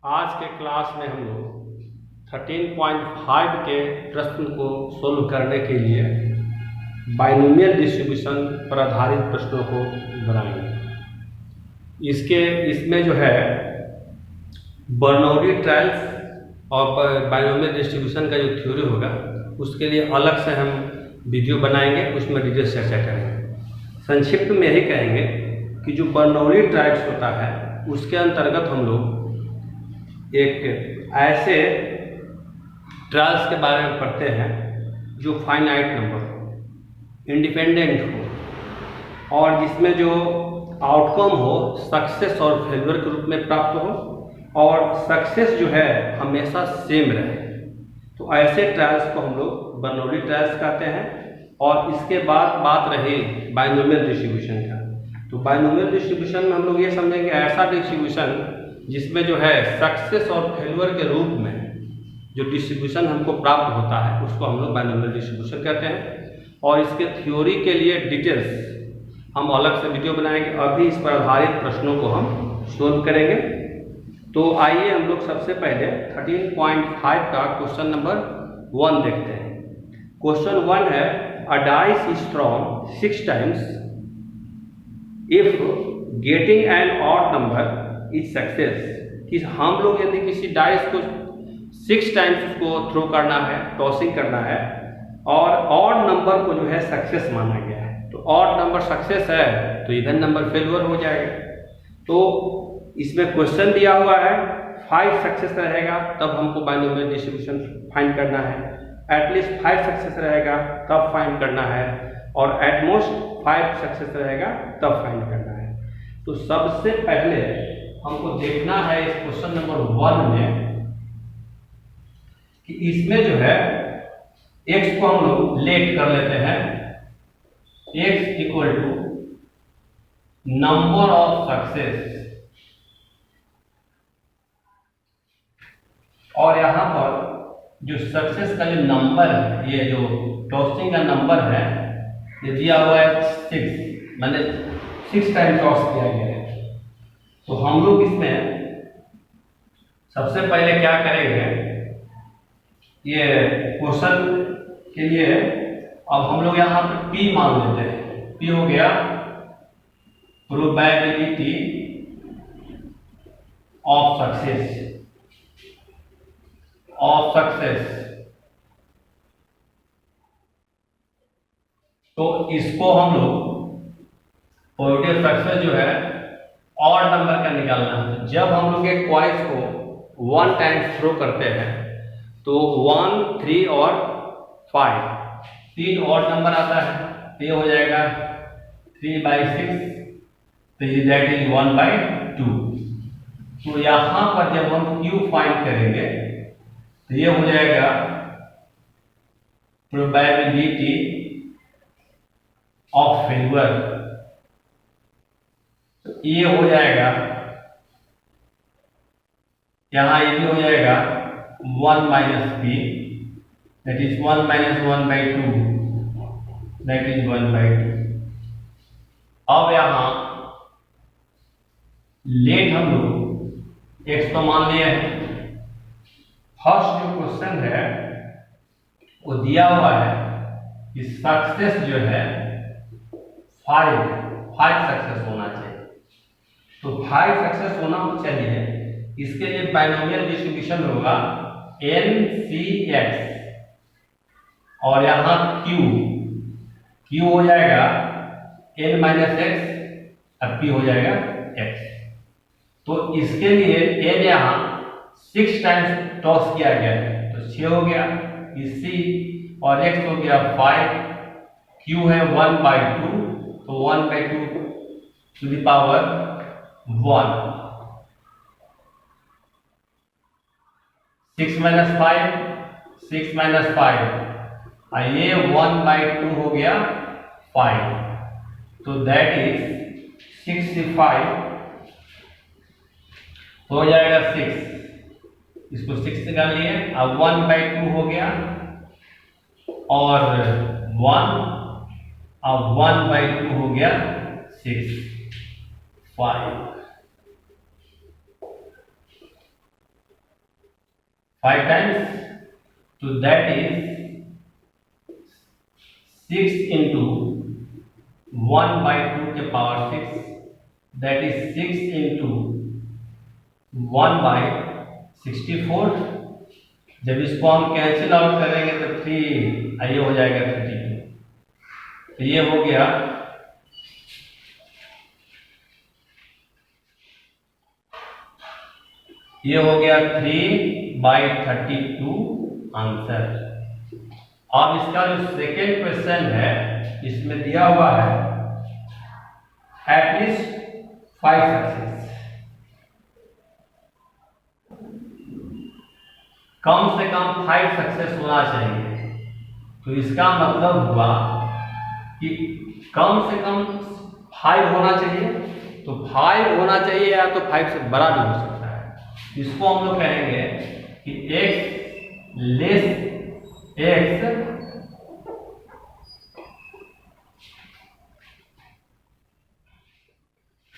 आज के क्लास में हम लोग 13.5 के प्रश्न को सोल्व करने के लिए बाइनोमियल डिस्ट्रीब्यूशन पर आधारित प्रश्नों को बनाएंगे। इसमें जो है बर्नौली ट्रायल्स और बाइनोमियल डिस्ट्रीब्यूशन का जो थ्योरी होगा उसके लिए अलग से हम वीडियो बनाएंगे, उसमें डिटेल चर्चा करेंगे। संक्षिप्त में यही कहेंगे कि जो बर्नौली ट्रायल्स होता है उसके अंतर्गत हम लोग एक ऐसे ट्रायल्स के बारे में पढ़ते हैं जो फाइनाइट नंबर हो, इंडिपेंडेंट हो और जिसमें जो आउटकम हो सक्सेस और फेलियर के रूप में प्राप्त हो और सक्सेस जो है हमेशा सेम रहे। तो ऐसे ट्रायल्स को हम लोग बर्नौली ट्रायल्स कहते हैं। और इसके बाद बात रही बाइनोमियल डिस्ट्रीब्यूशन का, तो बाइनोमियल डिस्ट्रीब्यूशन में हम लोग ये समझेंगे ऐसा डिस्ट्रीब्यूशन जिसमें जो है सक्सेस और फेलियर के रूप में जो डिस्ट्रीब्यूशन हमको प्राप्त होता है उसको हम लोग बाइनोमियल डिस्ट्रीब्यूशन कहते हैं। और इसके थ्योरी के लिए डिटेल्स हम अलग से वीडियो बनाएंगे। अभी इस पर आधारित प्रश्नों को हम सोल्व करेंगे। तो आइए हम लोग सबसे पहले 13.5 का क्वेश्चन नंबर 1 देखते हैं। क्वेश्चन 1 है अ dice is throne 6 times if getting an odd number is success. कि हम लोग यदि किसी डाइस को 6 टाइम्स उसको थ्रो करना है, टॉसिंग करना है और ऑड नंबर को जो है सक्सेस माना गया है, तो ऑड नंबर सक्सेस है तो इवन नंबर फेलियर हो जाएगा। तो इसमें क्वेश्चन दिया हुआ है 5 सक्सेस रहेगा तब हमको बाइनोमियल डिस्ट्रीब्यूशन फाइंड करना है, एटलीस्ट 5 सक्सेस रहेगा तब फाइंड करना है और एटमोस्ट 5 सक्सेस रहेगा तब फाइंड करना है। तो सबसे पहले हमको देखना है इस क्वेश्चन नंबर 1 में कि इसमें जो है x को हम लोग लेट कर लेते हैं, x equal to number of success और यहां पर जो सक्सेस का जो नंबर है, ये जो टॉसिंग का नंबर है ये दिया हुआ है 6, मैंने 6 टाइम टॉस किया गया है। तो हम लोग इसमें सबसे पहले क्या करेंगे, ये क्वेश्चन के लिए अब हम लोग यहाँ पे P मान लेते हैं। P हो गया प्रोबेबिलिटी ऑफ सक्सेस। तो इसको हम लोग पॉजिटिव सक्सेस जो है ऑड नंबर का निकालना है। जब हम लोग एक कॉइस को 1 टाइम थ्रो करते हैं तो 1, 3 और 5 3 ऑड नंबर आता है, तो ये हो जाएगा 3/6, तो ये दैट इज 1/2। तो यहां पर जब हम Q फाइंड करेंगे तो ये हो जाएगा प्रोबेबिलिटी ऑफ फेलियर। तो ये हो जाएगा, यहां ये भी हो जाएगा 1 - P, that is 1 - 1/2, that is 1/2। अब यहां लेट हम लोग x तो मान लिए हैं। फर्स्ट जो क्वेश्चन है वो दिया हुआ है कि सक्सेस जो है 5 सक्सेस होना चाहिए। तो 5 सक्सेस होना चाहिए, इसके लिए बाइनोमियल डिस्ट्रीब्यूशन होगा NCX और यहां Q हो जाएगा N - X और P हो जाएगा X। तो इसके लिए N यहां 6 टाइम्स टॉस किया गया है तो 6 हो गया, C और X हो गया 5, Q है 1/2, तो 1/2 टू द पावर 1, 6 - 5, 6 - 5 और ये 1/2 हो गया 5, तो दैट इज 65 हो जाएगा 6, इसको 6 निकाल लिए। अब 1/2 हो गया और 1, अब 1/2 हो गया 6, 5। 5 टाइम्स, तो दैट इज 6 into 1/2 के पावर 6, दैट इज 6 into 1/64। जब इसको हम कैंसिल आउट करेंगे तो 3 ये हो जाएगा 32। तो ये हो गया ये हो गया 3/32 आंसर। अब इसका जो सेकेंड क्वेश्चन है इसमें दिया हुआ है एटलीस्ट 5 सक्सेस, कम से कम 5 सक्सेस होना चाहिए। तो इसका मतलब हुआ कि कम से कम 5 होना चाहिए, तो 5 होना चाहिए या तो 5 से बड़ा भी हो सकता है। इसको हम लोग कहेंगे कि x लेस x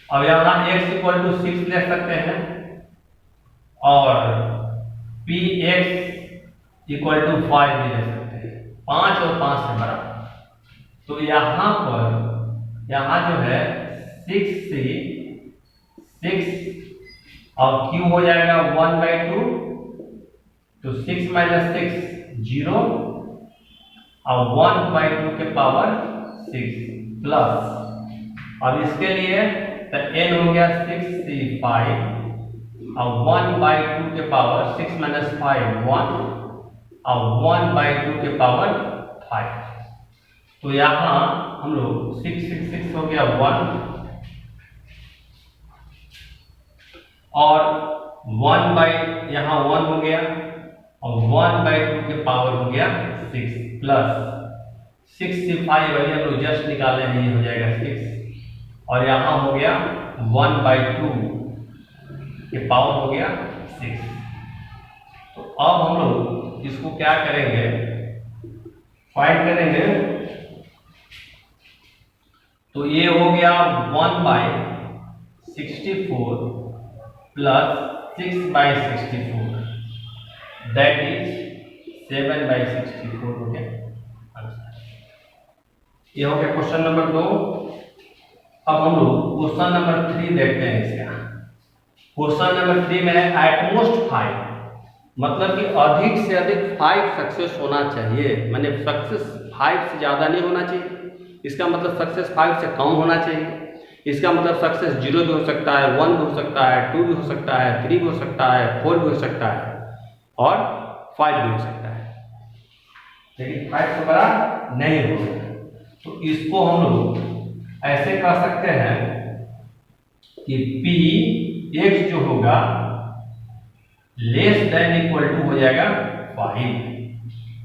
अब यहाँ x इक्वल टू 6 ले सकते हैं और px इक्वल टू 5 भी ले सकते हैं, 5 और 5 से बड़ा। तो यहाँ पर यहाँ जो है 6 से 6 और q हो जाएगा 1/2, तो 6 - 6 0 और 1/2 के पावर 6 प्लस, अब इसके लिए तो n हो गया 6 से 5 और 1/2 के पावर 6 - 5 1 और 1/2 के पावर 5। तो यहाँ हम लोग 6 हो गया 1 और 1/यहाँ 1 हो गया और 1/2 के पावर हो गया 6 प्लस 6 से 5 वही हम लोग जस्ट निकाले हैं, ये हो जाएगा 6 और यहाँ हो गया 1/2 के पावर हो गया 6। तो अब हम लोग इसको क्या करेंगे, फाइंड करेंगे। तो ये हो गया 1/64 प्लस 6/64, दैट इज 7/64 हो गया आंसर। ये हो गया क्वेश्चन नंबर 2। अब हम लोग क्वेश्चन नंबर 3 देखते हैं। इसका क्वेश्चन नंबर 3 में है एटमोस्ट 5, मतलब कि अधिक से अधिक 5 सक्सेस होना चाहिए, माने सक्सेस 5 से ज़्यादा नहीं होना चाहिए। इसका मतलब सक्सेस 5 से कम होना चाहिए। इसका मतलब सक्सेस 0 भी हो सकता है, 1 भी हो सकता है, 2 भी हो सकता है, 3 भी हो सकता है, 4 भी हो सकता है और 5 भी हो सकता है, लेकिन 5 से बड़ा नहीं होगा। तो इसको हम लोग ऐसे कर सकते हैं कि px जो होगा लेस देन इक्वल टू हो जाएगा 5।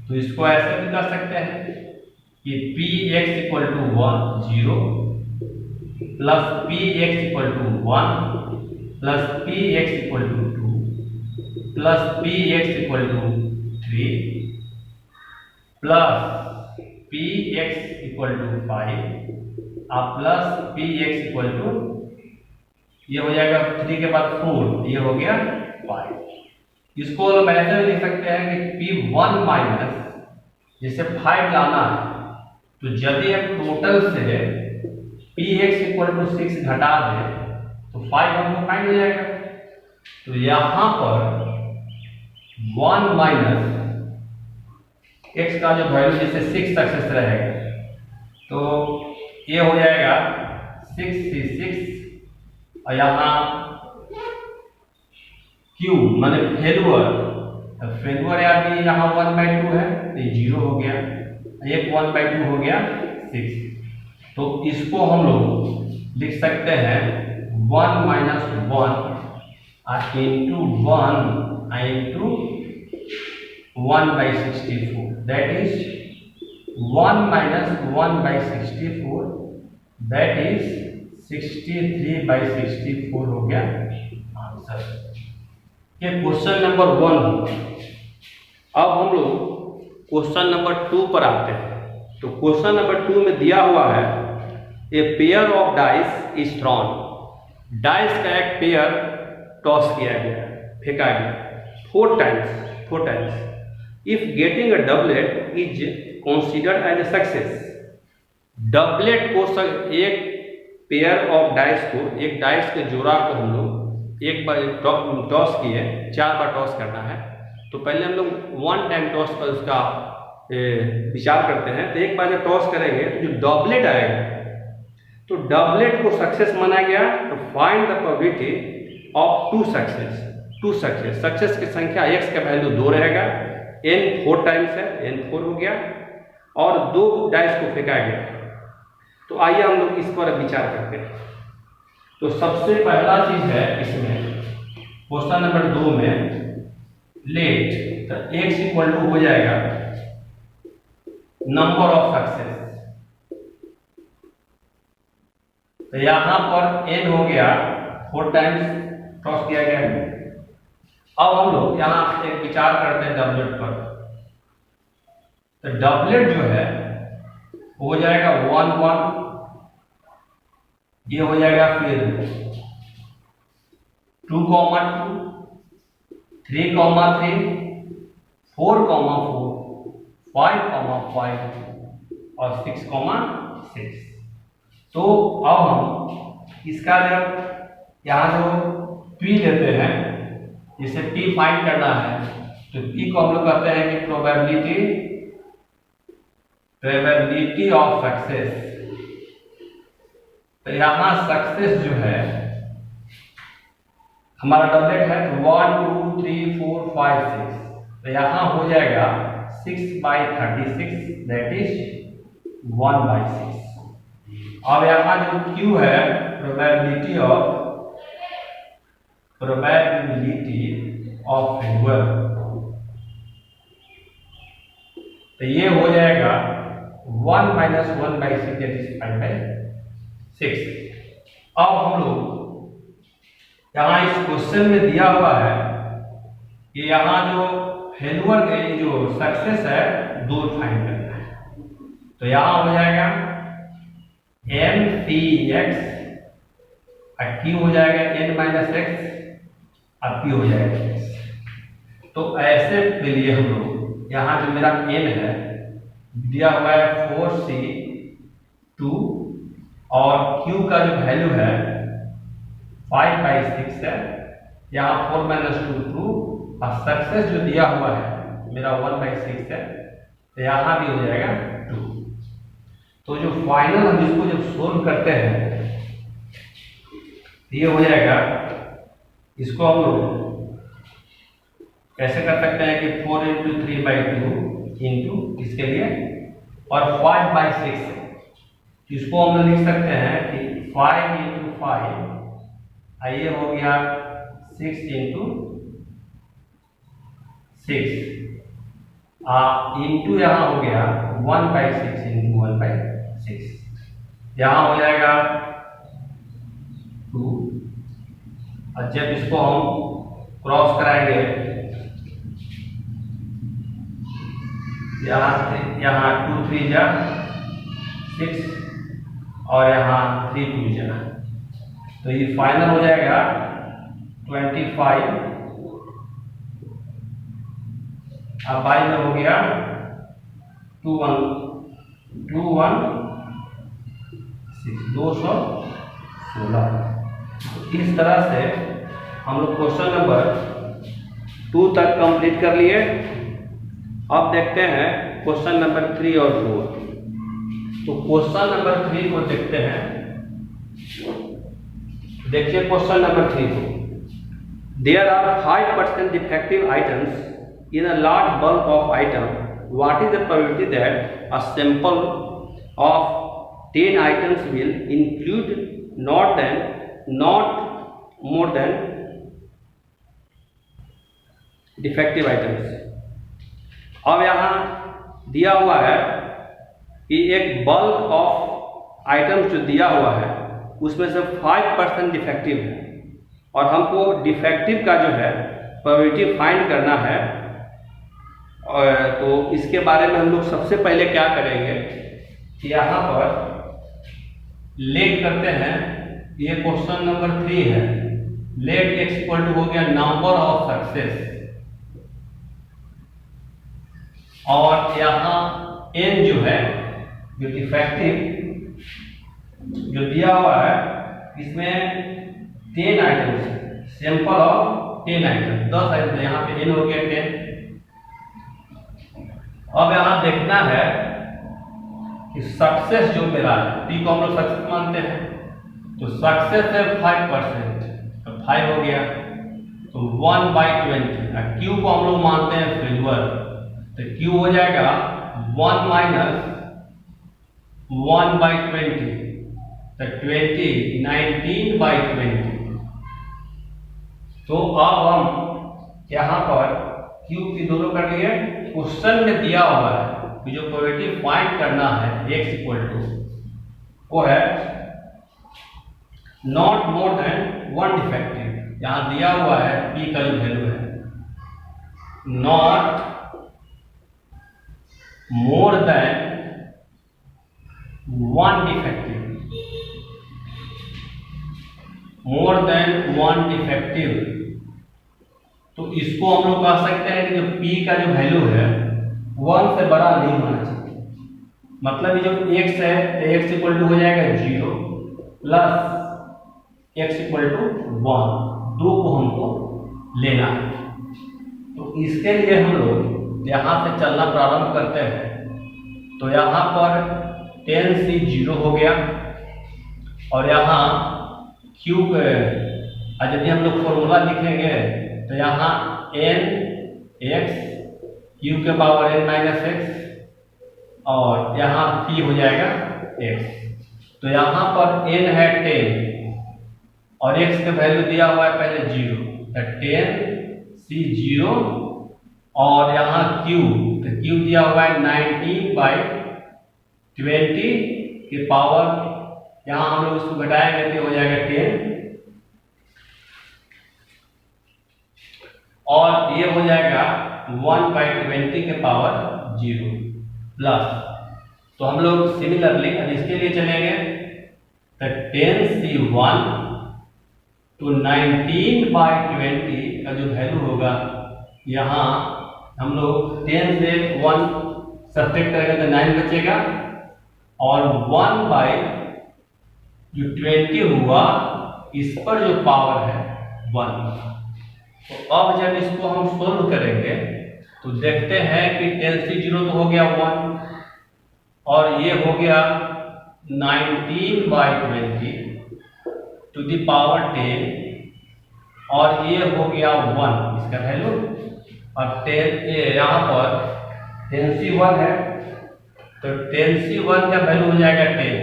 तो इसको ऐसे भी कर सकते हैं कि px equal to 0 plus px equal to 1 plus px equal to 2 plus px equal to 3 plus px equal to 5 और प्लस px इक्वल टू, ये हो जाएगा 3 के बाद 4, ये हो गया 5। इसको हम ऐसे लिख सकते हैं कि p1 माइनस, जैसे 5 लाना है तो यदि हम टोटल से px इक्वल टू 6 घटा दें तो 5 हमको फाइंड हो जाएगा। तो यहाँ पर 1 माइनस x का जो वैल्यू जैसे 6 सक्सेस रहेगा तो ये हो जाएगा 6 से 6 और यहाँ q माने फेलुअर, तो फेलुअर यानी यहाँ 1/2 है तो 0 हो गया, एक 1/2 हो गया 6। तो इसको हम लोग लिख सकते हैं 1 - 1 into 1 into 1/64, that is 1 - 1/64, that is 63/64 हो गया आंसर। ये क्वेश्चन नंबर 1 होगा। अब हम लोग क्वेश्चन नंबर 2 पर आते हैं। तो क्वेश्चन नंबर 2 में दिया हुआ है a pair of dice is thrown, dice का एक पेयर टॉस किया गया, फेंका गया 4 times 4 times. If getting a doublet is considered as a success, doublet को एक पेयर ऑफ डाइस को, एक डाइस के जोड़ा को हम लोग एक बार टॉस किए, 4 बार टॉस करना है, तो पहले हम लोग 1 टाइम टॉस पर उसका विचार करते हैं। तो एक बार जब टॉस करेंगे तो जो डबलेट आएगा, तो डबलेट को सक्सेस माना गया। तो find the probability of 2 success. Success की संख्या x का वैल्यू 2 रहेगा, n 4 टाइम्स है, n 4 हो गया, और 2 डाइस को फेंका गया। तो आइए हम लोग इस पर विचार करते हैं। तो सबसे पहला चीज है इसमें क्वेश्चन नंबर 2 में लेट, तो x इक्वल टू हो जाएगा नंबर ऑफ सक्सेस। तो यहां पर n हो गया 4 टाइम्स टॉस किया गया है। अब हम लोग यहां एक विचार करते हैं डबलेट पर। तो डबलेट जो है हो जाएगा 1 1, ये हो जाएगा फिर 2 2, 3 3, 4 4, 5 5 और 6 6। तो अब हम इसका जब यहाँ जो p लेते हैं, जिसे p फाइंड करना है, तो p को हम लोग कहते हैं कि प्रोबेबिलिटी ऑफ सक्सेस। तो यहाँ सक्सेस जो है हमारा डबलेट है, तो 1 2 3 4 5 6, तो यहाँ हो जाएगा 6/36, दैट इज 1/6। अब यहाँ जो Q है प्रोबेबिलिटी ऑफ फेल्यूर, तो ये हो जाएगा 1 - 1/6, दैट इज 5/6। अब हम लोग यहाँ इस क्वेश्चन में दिया हुआ है कि यहाँ जो फेल्यूर के जो सक्सेस है 2 फाइंड करना है। तो यहाँ हो जाएगा NPX, Q हो जाएगा N - X, और P हो जाएगा X। तो ऐसे के लिए हम लोग यहाँ जो मेरा N है दिया हुआ है 4C2, और Q का जो वैल्यू है 5/6 है, यहाँ 4 - 2 2, और सक्सेस जो दिया हुआ है मेरा 1/6 है, तो यहाँ भी हो जाएगा 2। तो जो फाइनल हम इसको जब सोल्व करते हैं ये हो जाएगा, इसको हम लोग कैसे कर सकते हैं कि 4 × 3/2 इंटू इसके लिए, और 5/6 है, इसको हम लोग लिख सकते हैं कि 5 × 5, ये हो गया 6 × 6, इंटू यहाँ हो गया 1/6 × 1/6, यहाँ हो जाएगा 2। और जब इसको हम क्रॉस कराएंगे, यहाँ 2 3 जा 6, और यहाँ 3 2 जा, तो ये फाइनल हो जाएगा 25। अब बाई में हो गया 2 1 6, 216। इस तरह से हम लोग क्वेश्चन नंबर 2 तक कंप्लीट कर लिए। अब देखते हैं क्वेश्चन नंबर 3 और 4। तो क्वेश्चन नंबर 3 को देखते हैं। देखिए क्वेश्चन नंबर 3 को, there are 5% defective items in a large bulk of item. What is the probability that a sample of 10 items will include not more than defective items? अब यहाँ दिया हुआ है कि एक बल्क ऑफ आइटम्स जो दिया हुआ है उसमें से 5% डिफेक्टिव है, और हमको डिफेक्टिव का जो है प्रोबेबिलिटी फाइंड करना है। तो इसके बारे में हम लोग सबसे पहले क्या करेंगे कि यहाँ पर लेट करते हैं। ये क्वेश्चन नंबर 3 है। लेट x इक्वल टू हो गया नंबर ऑफ सक्सेस, और यहाँ n जो है जो डिफेक्टिव जो दिया हुआ है इसमें 10 items, sample of 10 item, 10 item, यहाँ पे n हो गया 10। अब यहाँ देखना है कि सक्सेस जो मेरा है, p को हम लोग सक्सेस मानते हैं, तो सक्सेस है 5%, तो 5 हो गया, तो 1/20। q को हम लोग मानते हैं फेल्यूर, तो q हो जाएगा 1 माइनस 1/20, तो 20, 19/20। तो अब हम यहाँ पर q की दोनों कर लिए। क्वेश्चन में दिया हुआ है कि जो प्रोबेबिलिटी फाइंड करना है x इक्वल टू वो है नॉट मोर देन 1 डिफेक्टिव। यहाँ दिया हुआ है p का जो वैल्यू है not more than 1 defective, more than 1 defective. तो इसको हम लोग कह सकते हैं कि जो p का जो वैल्यू है 1 से बड़ा नहीं होना चाहिए। मतलब ये जो x है तो x इक्वल टू हो जाएगा 0 प्लस x इक्वल टू 1, 2 को हमको लेना है। तो इसके लिए हम लोग यहाँ से चलना प्रारंभ करते हैं। तो यहाँ पर 10 से 0 हो गया और यहाँ q यदि हम लोग फॉर्मूला लिखेंगे तो यहाँ n x q के पावर n माइनस x और यहाँ p हो जाएगा x। तो यहाँ पर n है 10 और x का वैल्यू दिया हुआ है पहले 0, तो 10 से 0 और यहाँ q, तो q दिया हुआ है 19/20 के पावर, यहाँ हम लोग इसको घटाएंगे तो हो जाएगा 10 और ये हो जाएगा 1/20 के पावर 0 प्लस। तो हम लोग सिमिलरली इसके लिए चलेंगे तो 10c1 तो 19/20 का जो वैल्यू होगा, यहाँ हम लोग 10 से 1 सब्ट्रैक्ट करेंगे तो 9 बचेगा और 1/20 हुआ, इस पर जो पावर है 1। तो अब जब इसको हम सोल्व करेंगे तो देखते हैं कि 10 से 0 तो हो गया 1 और ये हो गया 19/20 टू द पावर 10 और ये हो गया 1 इसका वैल्यू, और 10 यहाँ पर 10c1 है तो 10c1 का वैल्यू हो जाएगा 10।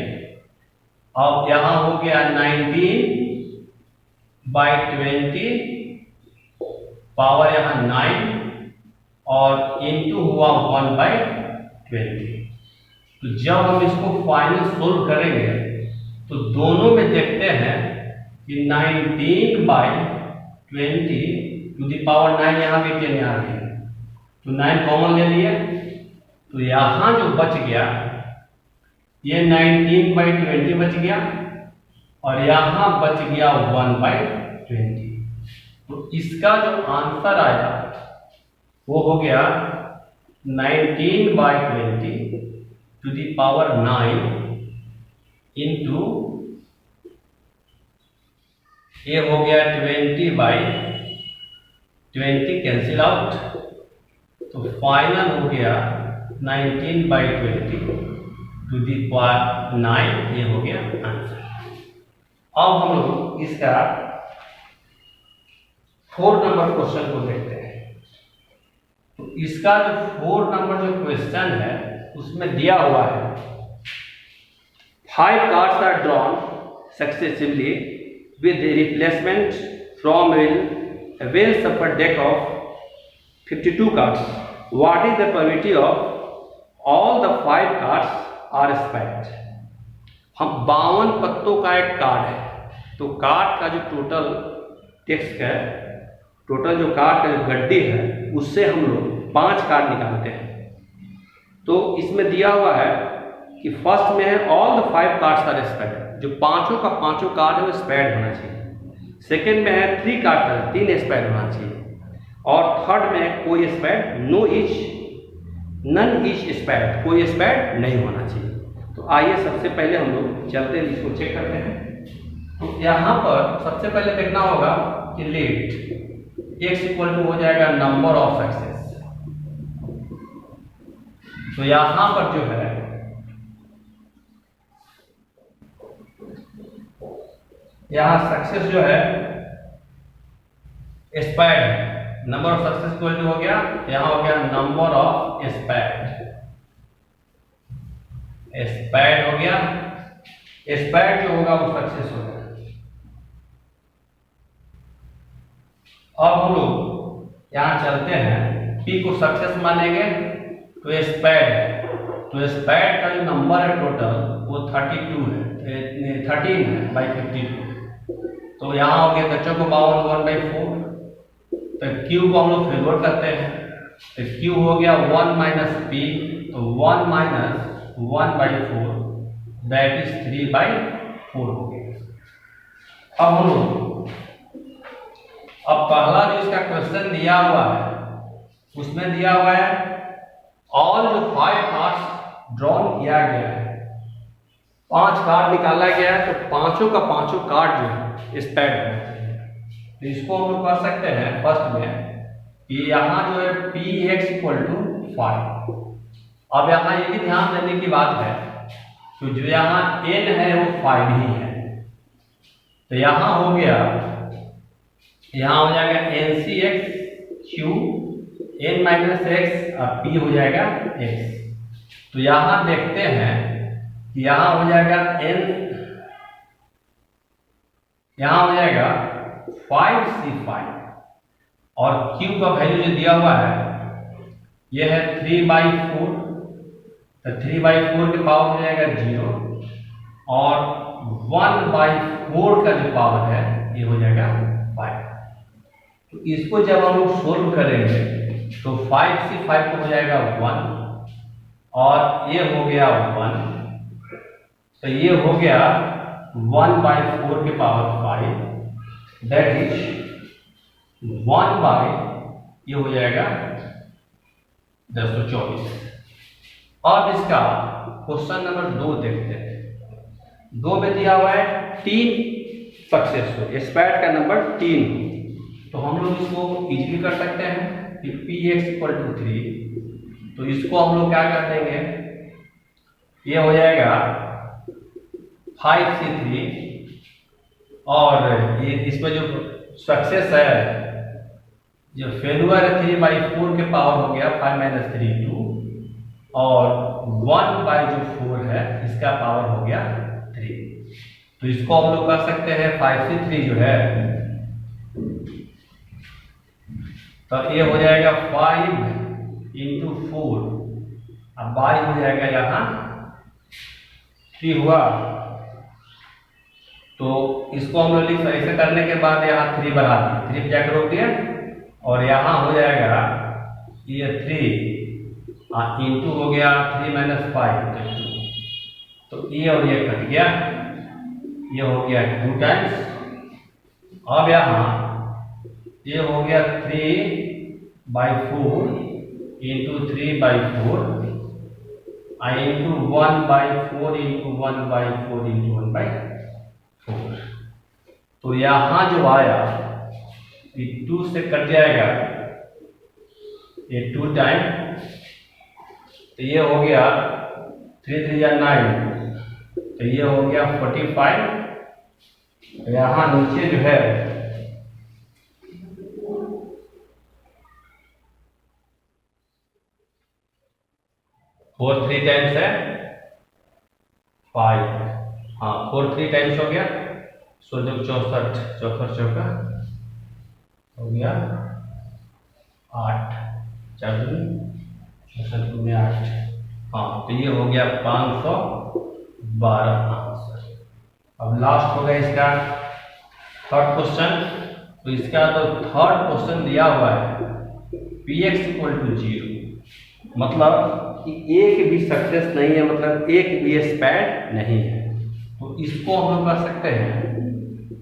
अब यहाँ हो गया 19/20 पावर यहाँ 9 और इनटू हुआ 1/20। तो जब हम इसको फाइनल सोल्व करेंगे तो दोनों में देखते हैं कि 19/20 टू द पावर 9, यहाँ भी 10 यहाँ भी, तो 9 कॉमन ले लिए, तो यहाँ जो बच गया ये 19/20 बच गया और यहाँ बच गया 1/20। तो इसका जो आंसर आया वो हो गया 19/20 टू द पावर 9 इंटू ये हो गया 20/20 कैंसिल आउट, तो फाइनल हो गया 19/20 टू द पावर 9, ये हो गया आंसर। अब हम लोग इसका 4 नंबर क्वेश्चन को देखते हैं। तो इसका जो 4 नंबर जो क्वेश्चन है उसमें दिया हुआ है 5 cards are drawn successively with the replacement from a well shuffled deck of 52 cards. What is the probability of all the 5 cards are stacked? हम 52 पत्तों का एक कार्ड है, तो कार्ड का जो टोटल टेक्स्ट है, टोटल जो कार्ड का जो गड्डी है उससे हम लोग 5 कार्ड निकालते हैं। तो इसमें दिया हुआ है कि फर्स्ट में है all the 5 cards are spade, जो पांचों का पांचों कार्ड है वो स्पेड होना चाहिए। सेकंड में है 3 कार्ड है, 3 स्पेड होना चाहिए। और थर्ड में कोई स्पेड नो नन इज स्पैड, कोई स्पैड नहीं होना चाहिए। तो आइए सबसे पहले हम लोग चलते हैं, इसको चेक करते हैं। तो यहाँ पर सबसे पहले देखना होगा कि लेट x इक्वल टू हो जाएगा नंबर ऑफ सक्सेस। तो यहाँ पर जो है यहाँ सक्सेस जो है स्पैड है, number of success equal to हो गया, यहाँ हो गया नंबर ऑफ स्पैड, स्पैड हो गया, स्पैड जो होगा वो सक्सेस हो गया। अब हम लोग यहाँ चलते हैं, P को सक्सेस मानेंगे तो स्पैड है, तो स्पैड का जो नंबर है टोटल वो 32 है, 13 है बाई 52। तो यहाँ हो गया बच्चों को 1/4। तो Q को हम लोग फेवर करते हैं, तो Q हो गया 1 माइनस P, तो 1 माइनस 1/4 दैट इज 3/4 हो गया। अब हम लोग अब पहला जो इसका क्वेश्चन दिया हुआ है उसमें दिया हुआ है ऑल जो 5 कार्ड्स ड्रॉन किया गया है, 5 कार्ड निकाला गया है, तो पांचों का पांचों कार्ड जो है स्पैड है। तो इसको हम लोग कर सकते हैं फर्स्ट में कि यहाँ जो है px इक्वल टू 5। अब यहाँ ये भी ध्यान देने की बात है तो जो यहाँ n है वो 5 ही है, तो यहाँ हो गया, यहाँ हो जाएगा NCX Q n minus x और P हो जाएगा x। तो यहाँ देखते हैं कि यहाँ हो जाएगा n, यहाँ हो जाएगा 5C5 और Q का वैल्यू जो दिया हुआ है ये है 3/4, तो 3/4 के पावर हो जाएगा 0 और 1/4 का जो पावर है ये हो जाएगा 5। तो इसको जब हम लोग सोल्व करेंगे तो 5C5 को हो जाएगा 1 और ये हो गया 1, तो ये हो गया 1/4 के पावर 5 दैट इज 1 ये हो जाएगा 224। अब इसका क्वेश्चन नंबर 2 देखते हैं। 2 में दिया हुआ है 3 सक्सेसफुल, स्पैड का नंबर 3, तो हम लोग इसको इजीली कर सकते हैं कि px इक्वल टू 3। तो इसको हम लोग क्या कर देंगे, ये हो जाएगा 5C3 और ये इसमें जो सक्सेस है जो फेलुअर है 3/4 के पावर हो गया 5 माइनस 3 2 और 1/4 है इसका पावर हो गया 3। तो इसको हम लोग कर सकते हैं 5C3 जो है, तो ये हो जाएगा 5 × 4, अब बाई हो जाएगा यहाँ 3 हुआ। तो इसको हम लोग ऐसे करने के बाद यहाँ 3 बढ़ा दिए, 3 जाकर रोक दिया और यहाँ हो जाएगा ये 3 इंटू हो गया 3 माइनस 5 तो ये और ये कट गया, ये हो गया 2 टाइम्स। अब यहाँ ये हो गया 3/4 इंटू 3/4 इंटू 1/4 इंटू 1/4 इंटू 1/4। तो यहाँ जो आया ये 2 से कट जाएगा, ये 2 टाइम, तो ये हो गया 3 3 9, तो ये हो गया 45। तो यहाँ नीचे जो है 4 3 टाइम्स है 5, हाँ 4 3 टाइम्स हो गया 16 64 चौका चौका हो गया 8 4 64 में 8, हाँ तो ये हो गया 512 आंसर। अब लास्ट होगा इसका थर्ड क्वेश्चन। तो इसका जो थर्ड क्वेश्चन दिया हुआ है px इक्वल टू 0, मतलब कि एक भी सक्सेस नहीं है, मतलब एक भी स्पैड नहीं है। तो इसको हम लोग कर सकते हैं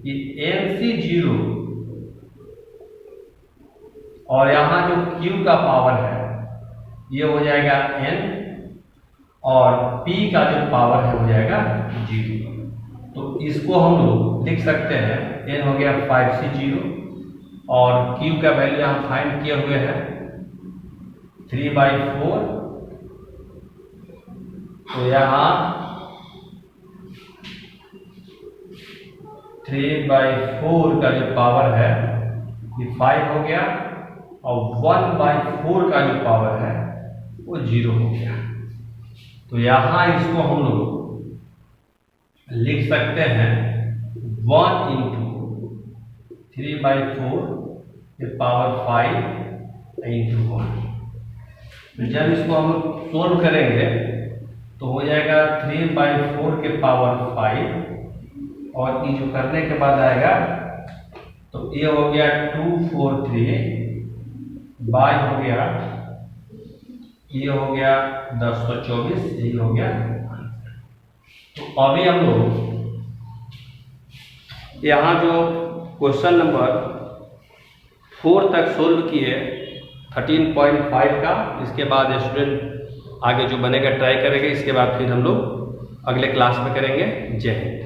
कि NC0 और यहाँ जो Q का पावर है ये हो जाएगा n, और p का जो पावर है हो जाएगा 0। तो इसको हम लोग लिख सकते हैं, n हो गया 5c0, और q का वैल्यू हम फाइंड किए हुए हैं 3/4। तो यहाँ 3/4 का जो पावर है ये 5 हो गया, और 1/4 का जो पावर है वो 0 हो गया। तो यहाँ इसको हम लोग लिख सकते हैं 1 इंटू 3/4 के पावर 5 इंटू 1। जब इसको हम लोग सोल्व करेंगे तो हो जाएगा 3/4 के पावर 5, और ये जो करने के बाद आएगा तो ये हो गया 243 बाय हो गया, ये हो गया 1024, यही हो गया। तो अभी हम लोग यहाँ जो क्वेश्चन नंबर 4 तक सोल्व किए 13.5 का, इसके बाद स्टूडेंट आगे जो बनेगा ट्राई करेंगे, इसके बाद फिर हम लोग अगले क्लास में करेंगे। जय हिंद।